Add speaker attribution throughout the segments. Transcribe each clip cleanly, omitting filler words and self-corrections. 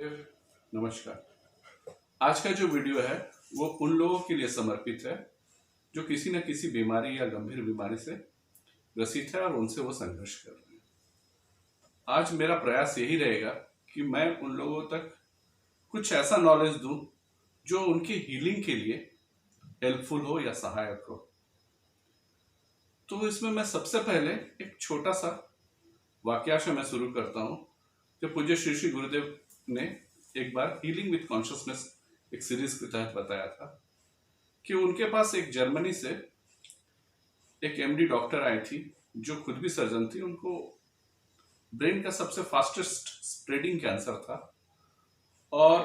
Speaker 1: नमस्कार। आज का जो वीडियो है वो उन लोगों के लिए समर्पित है जो किसी न किसी बीमारी या गंभीर बीमारी से ग्रसित है और उनसे वो संघर्ष कर रहे हैं। आज मेरा प्रयास यही रहेगा कि मैं उन लोगों तक कुछ ऐसा नॉलेज दूं जो उनकी हीलिंग के लिए हेल्पफुल हो या सहायक हो। तो इसमें मैं सबसे पहले एक छोटा सा वाक्या से मैं शुरू करता हूँ जो पूज्य श्री श्री गुरुदेव ने एक बार हीलिंग विथ कॉन्शियसनेस एक सीरीज के तहत बताया था कि उनके पास एक जर्मनी से एक एमडी डॉक्टर आई थी जो खुद भी सर्जन थी। उनको ब्रेन का सबसे फास्टेस्ट स्प्रेडिंग कैंसर था और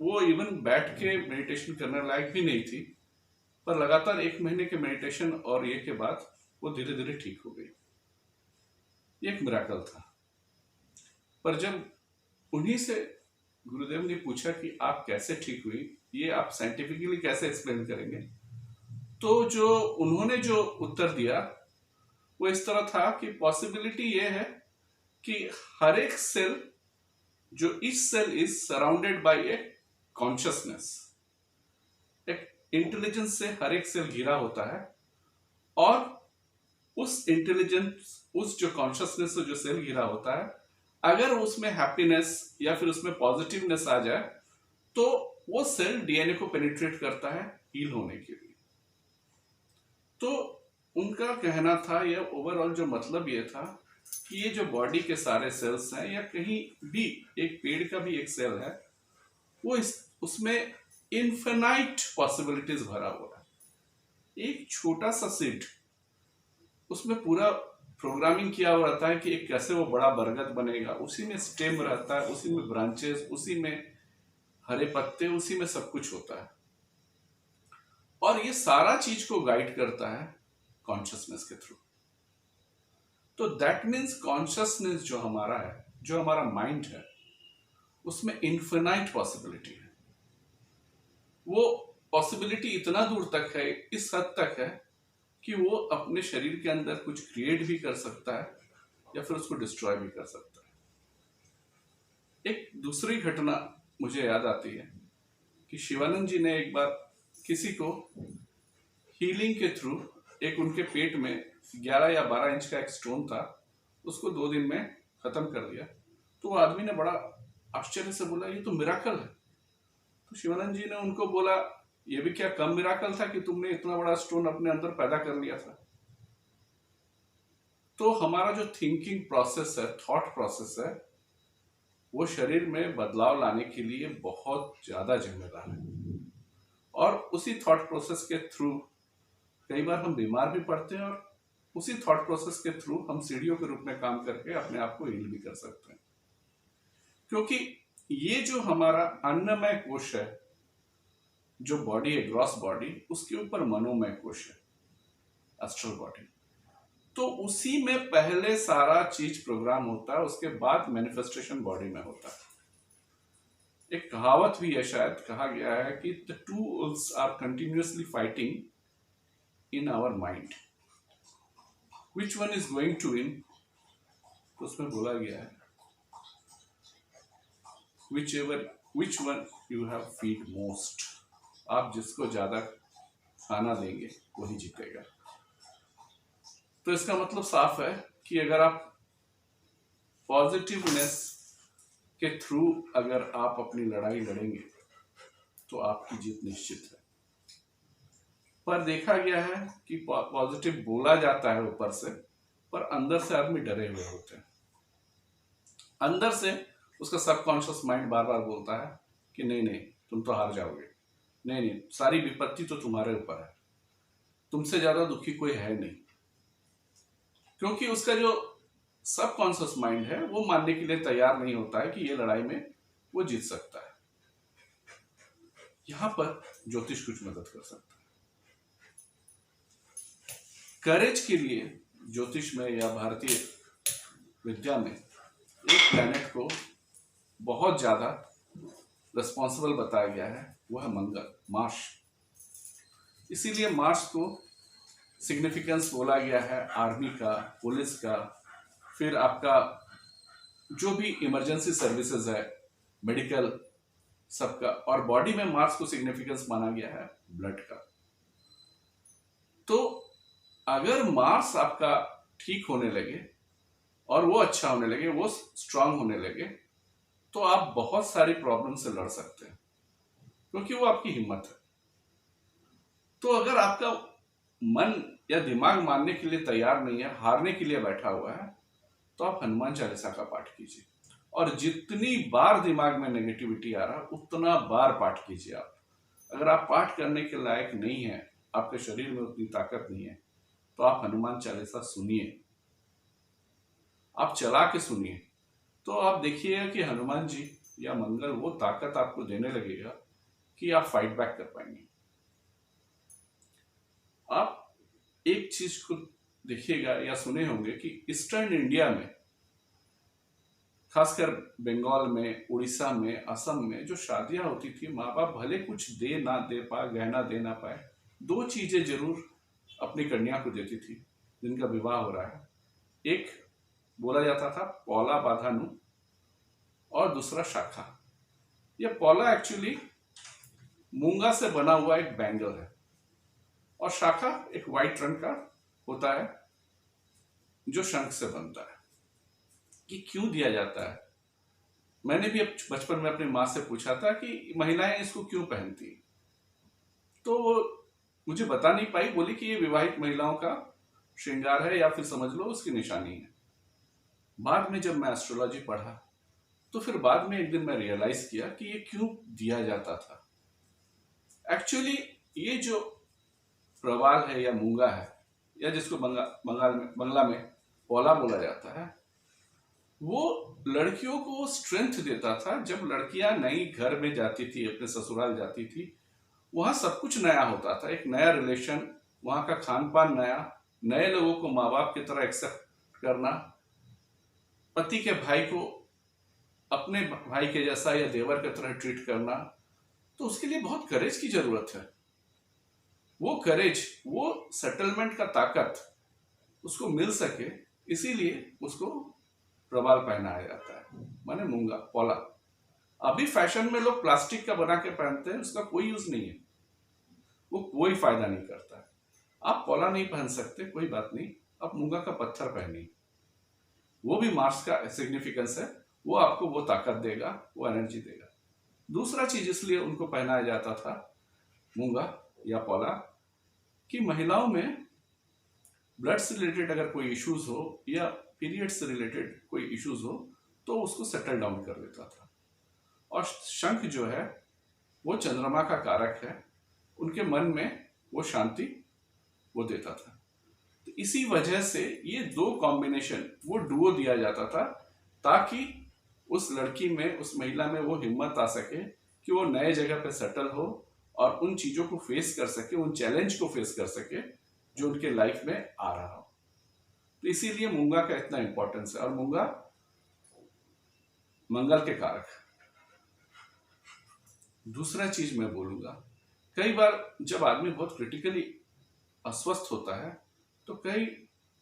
Speaker 1: वो इवन बैठ के मेडिटेशन करने लायक भी नहीं थी, पर लगातार 1 महीने के मेडिटेशन और ये के बाद वो धीरे धीरे ठीक हो गई। ये एक मिराकल था। पर जब उन्हीं से गुरुदेव ने पूछा कि आप कैसे ठीक हुई, ये आप साइंटिफिकली कैसे एक्सप्लेन करेंगे, तो जो उन्होंने जो उत्तर दिया वो इस तरह था कि पॉसिबिलिटी ये है कि हर एक सेल, जो each cell is surrounded by a consciousness, एक इंटेलिजेंस से हर एक सेल घिरा होता है और उस इंटेलिजेंस, उस जो कॉन्शियसनेस से जो सेल घिरा होता है, अगर उसमें हैप्पीनेस या फिर उसमें पॉजिटिवनेस आ जाए तो वो सेल डीएनए को पेनिट्रेट करता है हील होने के लिए। तो उनका कहना था, या ओवरऑल जो मतलब ये था कि ये जो बॉडी के सारे सेल्स हैं या कहीं भी एक पेड़ का भी एक सेल है, वो उसमें इनफिनाइट पॉसिबिलिटीज भरा हुआ है। एक छोटा सा सीड, उसमें पूरा प्रोग्रामिंग किया हुआ रहता है कि एक कैसे वो बड़ा बरगद बनेगा, उसी में स्टेम रहता है, उसी में ब्रांचेस, उसी में हरे पत्ते, उसी में सब कुछ होता है और ये सारा चीज को गाइड करता है कॉन्शियसनेस के थ्रू। तो दैट मीन्स कॉन्शियसनेस जो हमारा है, जो हमारा माइंड है, उसमें इनफिनाइट पॉसिबिलिटी है। वो पॉसिबिलिटी इतना दूर तक है, इस हद तक है कि वो अपने शरीर के अंदर कुछ क्रिएट भी कर सकता है या फिर उसको डिस्ट्रॉय भी कर सकता है। एक दूसरी घटना मुझे याद आती है कि शिवानंद जी ने एक बार किसी को हीलिंग के थ्रू, एक उनके पेट में 11 या 12 इंच का एक स्टोन था, उसको 2 दिन में खत्म कर दिया। तो वो आदमी ने बड़ा आश्चर्य से बोला, ये तो मिराकल है। तो शिवानंद जी ने उनको बोला, ये भी क्या कम मिराकल था कि तुमने इतना बड़ा स्टोन अपने अंदर पैदा कर लिया था। तो हमारा जो थिंकिंग प्रोसेस है, थॉट प्रोसेस है, वो शरीर में बदलाव लाने के लिए बहुत ज्यादा जिम्मेदार है और उसी थॉट प्रोसेस के थ्रू कई बार हम बीमार भी पड़ते हैं और उसी थॉट प्रोसेस के थ्रू हम सीढ़ियों के रूप में काम करके अपने आप को हील भी कर सकते हैं। क्योंकि ये जो हमारा अन्नमय कोश है, जो बॉडी है, ग्रॉस बॉडी, उसके ऊपर मनोमय कोश है, एस्ट्रल बॉडी। तो उसी में पहले सारा चीज प्रोग्राम होता है, उसके बाद मैनिफेस्टेशन बॉडी में होता है। एक कहावत भी है, शायद कहा गया है कि the two wolves are continuously fighting in our mind, which one is going to win. तो उसमें बोला गया है which one you have feed most, आप जिसको ज्यादा खाना देंगे वही जीतेगा। तो इसका मतलब साफ है कि अगर आप पॉजिटिवनेस के थ्रू अगर आप अपनी लड़ाई लड़ेंगे तो आपकी जीत निश्चित है। पर देखा गया है कि पॉजिटिव बोला जाता है ऊपर से, पर अंदर से आदमी डरे हुए होते हैं। अंदर से उसका सबकॉन्शियस माइंड बार बार बोलता है कि नहीं नहीं, तुम तो हार जाओगे, नहीं नहीं, सारी विपत्ति तो तुम्हारे ऊपर है, तुमसे ज्यादा दुखी कोई है नहीं। क्योंकि उसका जो सबकॉन्शियस माइंड है वो मानने के लिए तैयार नहीं होता है कि ये लड़ाई में वो जीत सकता है। यहां पर ज्योतिष कुछ मदद कर सकता है। करेज के लिए ज्योतिष में या भारतीय विद्या में एक प्लैनेट को बहुत ज्यादा रिस्पॉन्सिबल बताया गया है, वो है मंगल, मार्स। इसीलिए मार्स को सिग्निफिकेंस बोला गया है आर्मी का, पुलिस का, फिर आपका जो भी इमरजेंसी सर्विसेज है, मेडिकल सबका, और बॉडी में मार्स को सिग्निफिकेंस माना गया है ब्लड का। तो अगर मार्स आपका ठीक होने लगे और वो अच्छा होने लगे, वो स्ट्रांग होने लगे, तो आप बहुत सारी प्रॉब्लम से लड़ सकते हैं, क्योंकि वो आपकी हिम्मत है। तो अगर आपका मन या दिमाग मानने के लिए तैयार नहीं है, हारने के लिए बैठा हुआ है, तो आप हनुमान चालीसा का पाठ कीजिए, और जितनी बार दिमाग में नेगेटिविटी आ रहा उतना बार पाठ कीजिए आप। अगर आप पाठ करने के लायक नहीं है, आपके शरीर में उतनी ताकत नहीं है, तो आप हनुमान चालीसा सुनिए, आप चला के सुनिए, तो आप देखिएगा कि हनुमान जी या मंगल वो ताकत आपको देने लगेगा कि आप फाइट बैक कर पाएंगे। आप एक चीज को देखिएगा या सुने होंगे कि ईस्टर्न इंडिया में, खासकर बंगाल में, उड़ीसा में, असम में जो शादियां होती थी, माँ बाप भले कुछ दे ना दे पाए, गहना दे ना पाए, दो चीजें जरूर अपनी कन्या को देती थी जिनका विवाह हो रहा है। एक बोला जाता था पौला बाधानु, और दूसरा शाखा। यह पौला एक्चुअली मूंगा से बना हुआ एक बैंगल है, और शाखा एक व्हाइट रंग का होता है जो शंख से बनता है। ये क्यों दिया जाता है? मैंने भी बचपन में अपनी माँ से पूछा था कि महिलाएं इसको क्यों पहनती, तो वो मुझे बता नहीं पाई, बोली कि ये विवाहित महिलाओं का श्रृंगार है, या फिर समझ लो उसकी निशानी है। बाद में जब मैं एस्ट्रोलॉजी पढ़ा, तो फिर बाद में एक दिन मैं रियलाइज किया कि ये क्यों दिया जाता था। एक्चुअली ये जो प्रवाल है या मूंगा है, या जिसको बंगला में पौला बोला जाता है, वो लड़कियों को स्ट्रेंथ देता था। जब लड़कियां नई घर में जाती थी, अपने ससुराल जाती थी, वहां सब कुछ नया होता था, एक नया रिलेशन, वहां का खान पान नया, नए लोगों को माँ बाप की तरह एक्सेप्ट करना, पति के भाई को अपने भाई के जैसा या देवर की तरह ट्रीट करना। तो उसके लिए बहुत करेज की जरूरत है। वो करेज, वो सेटलमेंट का ताकत उसको मिल सके, इसीलिए उसको प्रवाल पहनाया जाता है, माने मूंगा, पौला। अभी फैशन में लोग प्लास्टिक का बना के पहनते हैं, उसका कोई यूज नहीं है, वो कोई फायदा नहीं करता है। आप पौला नहीं पहन सकते, कोई बात नहीं, आप मूंगा का पत्थर पहनिए, वो भी मार्स का सिग्निफिकेंस है, वो आपको वो ताकत देगा, वो एनर्जी देगा। दूसरा चीज इसलिए उनको पहनाया जाता था मूंगा या पौला, कि महिलाओं में ब्लड से रिलेटेड अगर कोई इश्यूज हो या पीरियड से रिलेटेड कोई इश्यूज हो, तो उसको सेटल डाउन कर देता था। और शंख जो है वो चंद्रमा का कारक है, उनके मन में वो शांति वो देता था। तो इसी वजह से ये दो कॉम्बिनेशन, वो डुओ दिया जाता था, ताकि उस लड़की में, उस महिला में वो हिम्मत आ सके कि वो नए जगह पे सेटल हो और उन चीजों को फेस कर सके, उन चैलेंज को फेस कर सके जो उनके लाइफ में आ रहा हो। तो इसीलिए मूंगा का इतना इंपॉर्टेंस है, और मूंगा मंगल के कारक। दूसरा चीज मैं बोलूंगा, कई बार जब आदमी बहुत क्रिटिकली अस्वस्थ होता है, तो कई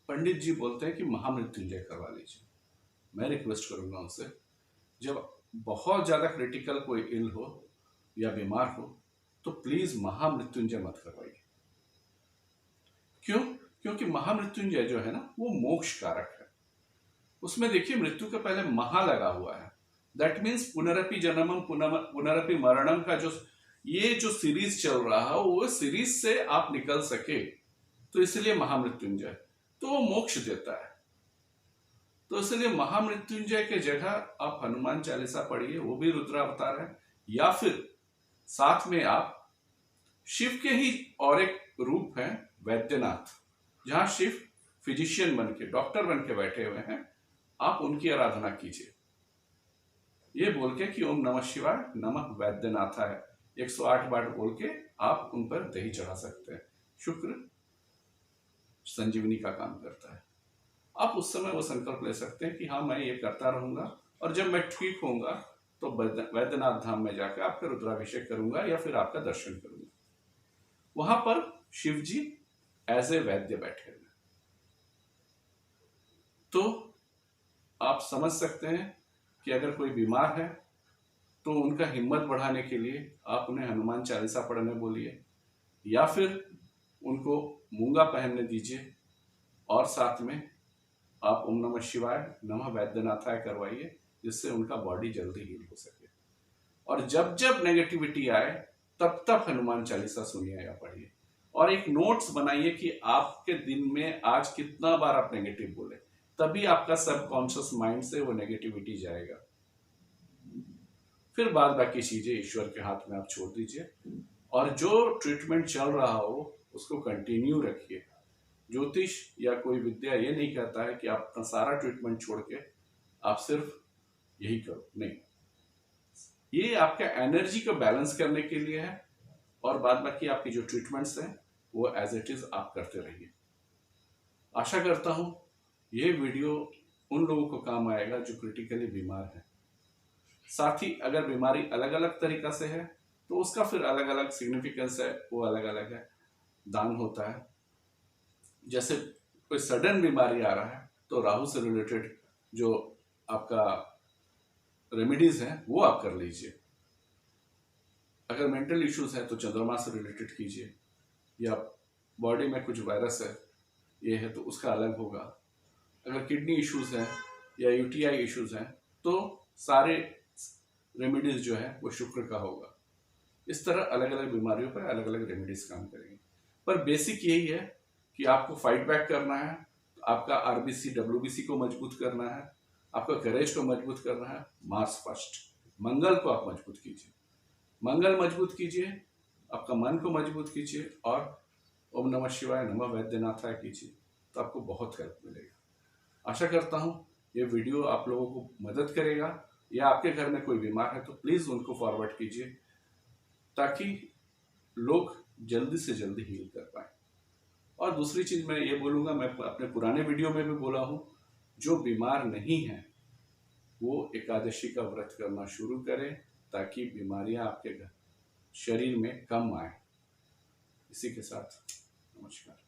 Speaker 1: पंडित जी बोलते हैं कि महामृत्युंजय करवा लीजिए। मैं रिक्वेस्ट करूंगा उनसे, जब बहुत ज्यादा क्रिटिकल कोई इल हो या बीमार हो, तो प्लीज महामृत्युंजय मत करवाइए। क्यों? क्योंकि महामृत्युंजय जो है ना, वो मोक्ष कारक है। उसमें देखिए मृत्यु के पहले महा लगा हुआ है, दैट मीन्स पुनरपि जन्मम पुनरपि मरणम का ये जो सीरीज चल रहा है, वो सीरीज से आप निकल सके, तो इसलिए महामृत्युंजय, तो वो मोक्ष देता है। तो इसलिए महामृत्युंजय के जगह आप हनुमान चालीसा पढ़िए, वो भी रुद्रावतार है, या फिर साथ में आप शिव के ही और एक रूप है वैद्यनाथ, जहां शिव फिजिशियन बन के, डॉक्टर बन के बैठे हुए हैं, आप उनकी आराधना कीजिए, ये बोल के कि ओम नमः शिवाय नमः वैद्यनाथाय 108 बार बोल के आप उन पर दही चढ़ा सकते हैं। शुक्र संजीवनी का काम करता है। आप उस समय वो संकल्प ले सकते हैं कि हाँ, मैं ये करता रहूंगा, और जब मैं ठीक होऊंगा तो वैद्यनाथ धाम में जाकर आपका रुद्राभिषेक करूंगा या फिर आपका दर्शन करूंगा। वहां पर शिव जी एज ए वैद्य बैठे हुए। तो आप समझ सकते हैं कि अगर कोई बीमार है तो उनका हिम्मत बढ़ाने के लिए आप उन्हें हनुमान चालीसा पढ़ने बोलिए, या फिर उनको मूंगा पहनने दीजिए, और साथ में आप ओम नमः शिवाय नमः वैद्यनाथाय करवाइए, जिससे उनका बॉडी जल्दी हील हो सके। और जब जब नेगेटिविटी आए तब तब हनुमान चालीसा सुनिए या पढ़िए, और एक नोट्स बनाइए कि आपके दिन में आज कितना बार आप नेगेटिव बोले, तभी आपका सबकॉन्शियस माइंड से वो नेगेटिविटी जाएगा। फिर बाद बाकी चीजें ईश्वर के हाथ में आप छोड़ दीजिए, और जो ट्रीटमेंट चल रहा हो उसको कंटिन्यू रखिए। ज्योतिष या कोई विद्या ये नहीं कहता है कि आप अपना सारा ट्रीटमेंट छोड़ के आप सिर्फ यही करो, नहीं। ये आपका एनर्जी को बैलेंस करने के लिए है, और बाद बाकी आपकी जो ट्रीटमेंट्स हैं वो एज इट इज आप करते रहिए। आशा करता हूं ये वीडियो उन लोगों को काम आएगा जो क्रिटिकली बीमार हैं। साथ ही अगर बीमारी अलग अलग तरीका से है तो उसका फिर अलग अलग सिग्निफिकेंस है, वो अलग अलग है, दान होता है। जैसे कोई सडन बीमारी आ रहा है तो राहु से रिलेटेड जो आपका रेमेडीज हैं वो आप कर लीजिए। अगर मेंटल इश्यूज हैं तो चंद्रमा से रिलेटेड कीजिए, या बॉडी में कुछ वायरस है ये है तो उसका अलग होगा। अगर किडनी इश्यूज हैं या यूटीआई इश्यूज हैं तो सारे रेमेडीज जो है वो शुक्र का होगा। इस तरह अलग अलग बीमारियों पर अलग अलग रेमेडीज काम करेंगे, पर बेसिक यही है कि आपको फाइट बैक करना है, आपका आरबीसी डब्ल्यूबीसी को मजबूत करना है, आपका करेज को मजबूत करना है। मार्स फर्स्ट, मंगल को आप मजबूत कीजिए, मंगल मजबूत कीजिए, आपका मन को मजबूत कीजिए, और ओम नमः शिवाय नमः वैद्यनाथाय कीजिए, तो आपको बहुत हेल्प मिलेगा। आशा करता हूँ ये वीडियो आप लोगों को मदद करेगा, या आपके घर में कोई बीमार है तो प्लीज़ उनको फॉरवर्ड कीजिए, ताकि लोग जल्दी से जल्दी हील कर पाए। और दूसरी चीज़ मैं ये बोलूँगा, मैं अपने पुराने वीडियो में भी बोला हूँ, जो बीमार नहीं है वो एकादशी का व्रत करना शुरू करें, ताकि बीमारियां आपके शरीर में कम आए। इसी के साथ नमस्कार।